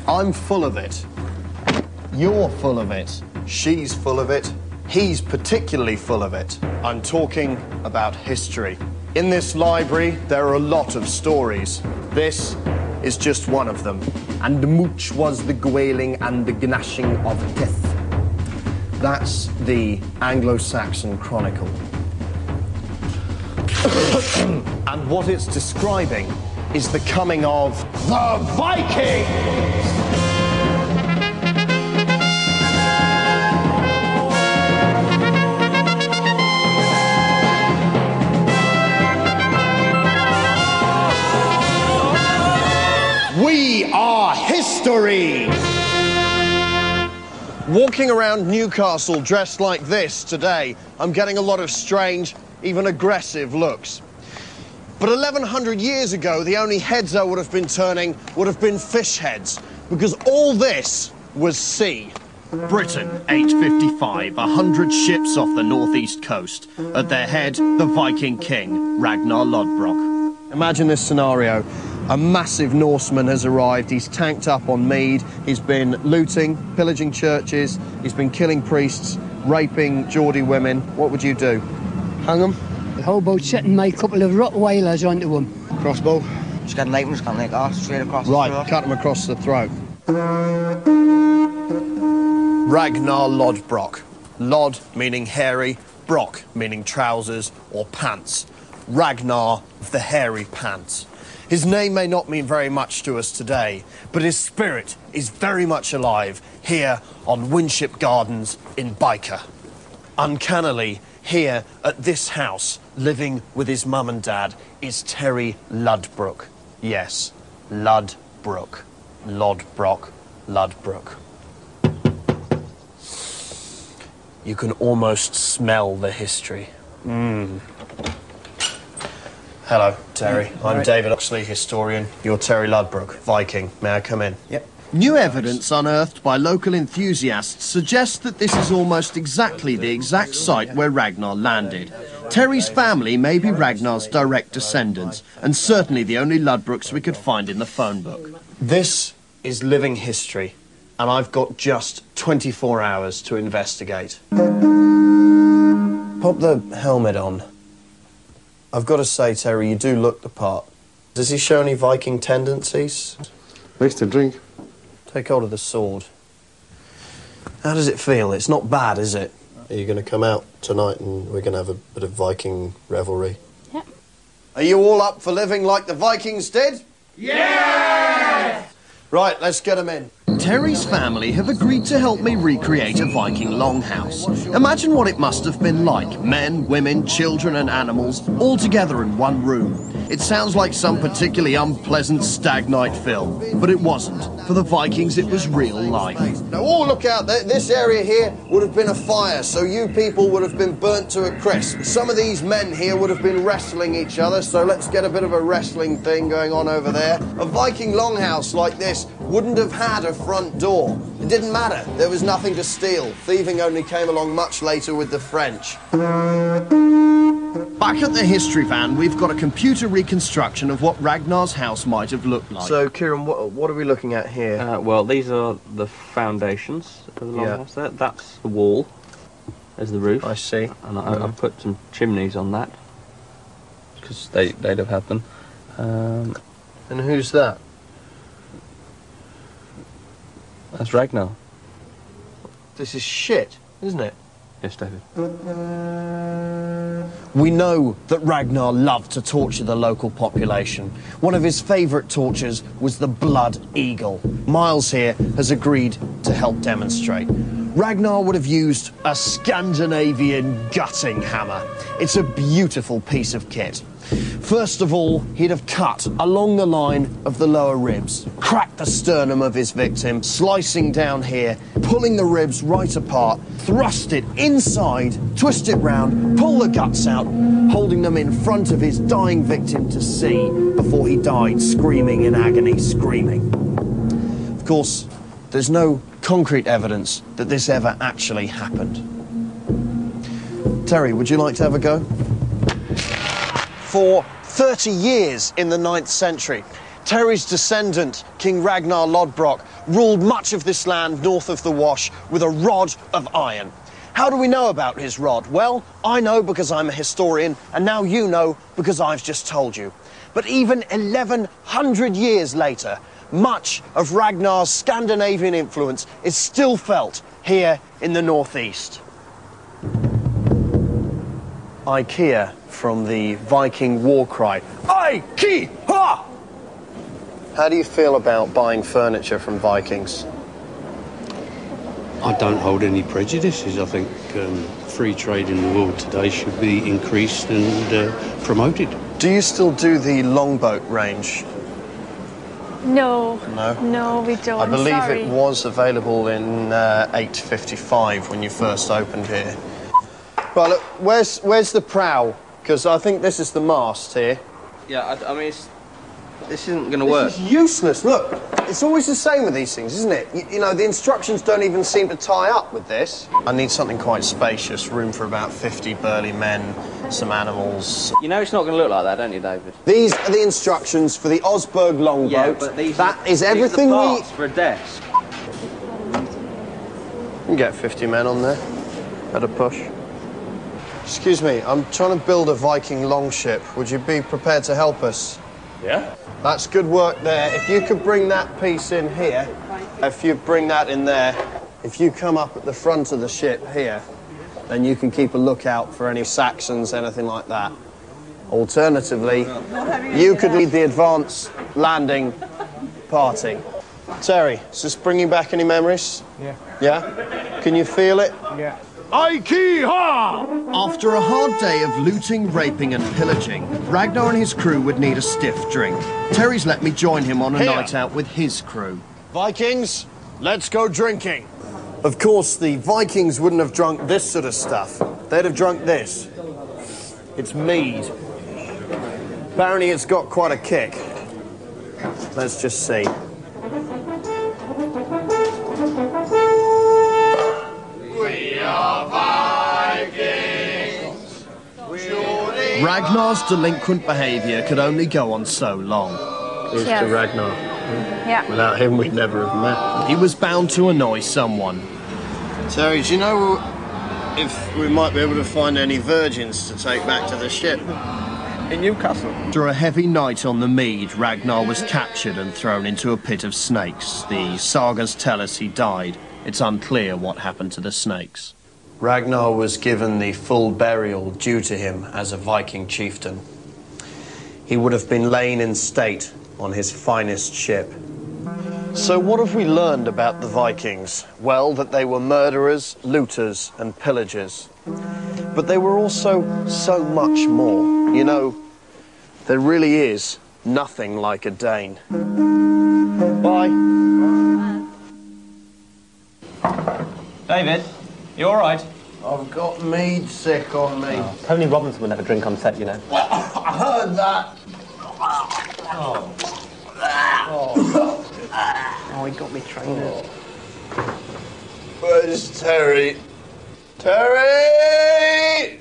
I'm full of it. You're full of it. She's full of it. He's particularly full of it. I'm talking about history. In this library, there are a lot of stories. This is just one of them. And much was the gwailing and the gnashing of teeth. That's the Anglo-Saxon Chronicle. And what it's describing is the coming of the Vikings! We are history! Walking around Newcastle dressed like this today, I'm getting a lot of strange, even aggressive looks. But 1100 years ago, the only heads I would have been turning would have been fish heads, because all this was sea. Britain, 855, 100 ships off the northeast coast. At their head, the Viking king, Ragnar Lodbrok. Imagine this scenario. A massive Norseman has arrived. He's tanked up on mead. He's been looting, pillaging churches. He's been killing priests, raping Geordie women. What would you do? Hang them? How about setting my couple of Rottweilers onto him? Crossbow? Just got lightning, just like that, straight across the right, throat. cut him across the throat. Ragnar Lodbrok. Lod meaning hairy, brock meaning trousers or pants. Ragnar of the hairy pants. His name may not mean very much to us today, but his spirit is very much alive here on Winship Gardens in Byker. Uncannily, here at this house, living with his mum and dad, is Terry Lodbrok. Yes, Lodbrok. Lodbrok. Lodbrok. You can almost smell the history. Hello, Terry. I'm David Oxley, historian. You're Terry Lodbrok, Viking. May I come in? Yep. New evidence unearthed by local enthusiasts suggests that this is almost exactly the exact site where Ragnar landed. Terry's family may be Ragnar's direct descendants, and certainly the only Lodbroks we could find in the phone book. This is living history, and I've got just 24 hours to investigate. Pop the helmet on. I've got to say, Terry, you do look the part. Does he show any Viking tendencies? Likes to drink. Take hold of the sword. How does it feel? It's not bad, is it? Are you going to come out tonight and we're going to have a bit of Viking revelry? Yep. Are you all up for living like the Vikings did? Yeah! Right, let's get them in. Terry's family have agreed to help me recreate a Viking longhouse. Imagine what it must have been like. Men, women, children and animals, all together in one room. It sounds like some particularly unpleasant stag night film, but it wasn't. For the Vikings, it was real life. Now, oh, look out. This area here would have been a fire, so you people would have been burnt to a crisp. Some of these men here would have been wrestling each other, so let's get a bit of a wrestling thing going on over there. A Viking longhouse like this wouldn't have had a front door. It didn't matter. There was nothing to steal. Thieving only came along much later with the French. Back at the history van, we've got a computer reconstruction of what Ragnar's house might have looked like. So, Kieran, what are we looking at here? Well, these are the foundations of the longhouse there. That's the wall. There's the roof. I see. And I've put some chimneys on that, because they'd have had them. And who's that? That's Ragnar. This is shit, isn't it? Yes, David. We know that Ragnar loved to torture the local population. One of his favourite tortures was the blood eagle. Miles here has agreed to help demonstrate. Ragnar would have used a Scandinavian gutting hammer. It's a beautiful piece of kit. First of all, he'd have cut along the line of the lower ribs, cracked the sternum of his victim, slicing down here, pulling the ribs right apart, thrust it inside, twist it round, pull the guts out, holding them in front of his dying victim to see before he died, screaming in agony, screaming. Of course, there's no concrete evidence that this ever actually happened. Terry, would you like to have a go? For 30 years in the 9th century, Terry's descendant, King Ragnar Lodbrok, ruled much of this land north of the Wash with a rod of iron. How do we know about his rod? Well, I know because I'm a historian, and now you know because I've just told you. But even 1100 years later, much of Ragnar's Scandinavian influence is still felt here in the northeast. IKEA from the Viking war cry, IKEA! How do you feel about buying furniture from Vikings? I don't hold any prejudices. I think free trade in the world today should be increased and promoted. Do you still do the longboat range? No. No? No, we don't. I believe Sorry. it was available in 855 when you first opened here. Well, look, where's the prow? Because I think this is the mast here. Yeah, I mean, this isn't going to work. This is useless. Look, it's always the same with these things, isn't it? You know, the instructions don't even seem to tie up with this. I need something quite spacious, room for about 50 burly men, some animals. You know it's not going to look like that, don't you, David? These are the instructions for the Osberg longboat. Yeah, but these that is everything these are the we... parts for a desk. You can get 50 men on there at a push. Excuse me, I'm trying to build a Viking longship. Would you be prepared to help us? Yeah. That's good work there. If you could bring that piece in here, if you bring that in there, if you come up at the front of the ship here, then you can keep a lookout for any Saxons, anything like that. Alternatively, you could lead the advance landing party. Terry, is this bringing back any memories? Yeah. Yeah? Can you feel it? Yeah. IKEA! After a hard day of looting, raping and pillaging, Ragnar and his crew would need a stiff drink. Terry's let me join him on a night out with his crew. Vikings, let's go drinking. Of course, the Vikings wouldn't have drunk this sort of stuff. They'd have drunk this. It's mead. Apparently it's got quite a kick. Let's just see. Ragnar's delinquent behaviour could only go on so long. Here's to Ragnar. Yeah. Without him, we'd never have met. He was bound to annoy someone. Terry, do you know if we might be able to find any virgins to take back to the ship? In Newcastle. After a heavy night on the mead, Ragnar was captured and thrown into a pit of snakes. The sagas tell us he died. It's unclear what happened to the snakes. Ragnar was given the full burial due to him as a Viking chieftain. He would have been lain in state on his finest ship. So what have we learned about the Vikings? Well, that they were murderers, looters and pillagers. But they were also so much more. You know, there really is nothing like a Dane. Bye. David, you all right? I've got mead sick on me. Oh, Tony Robinson would never drink on set, you know. I heard that. Oh, he got me trained. Where's Terry? Terry!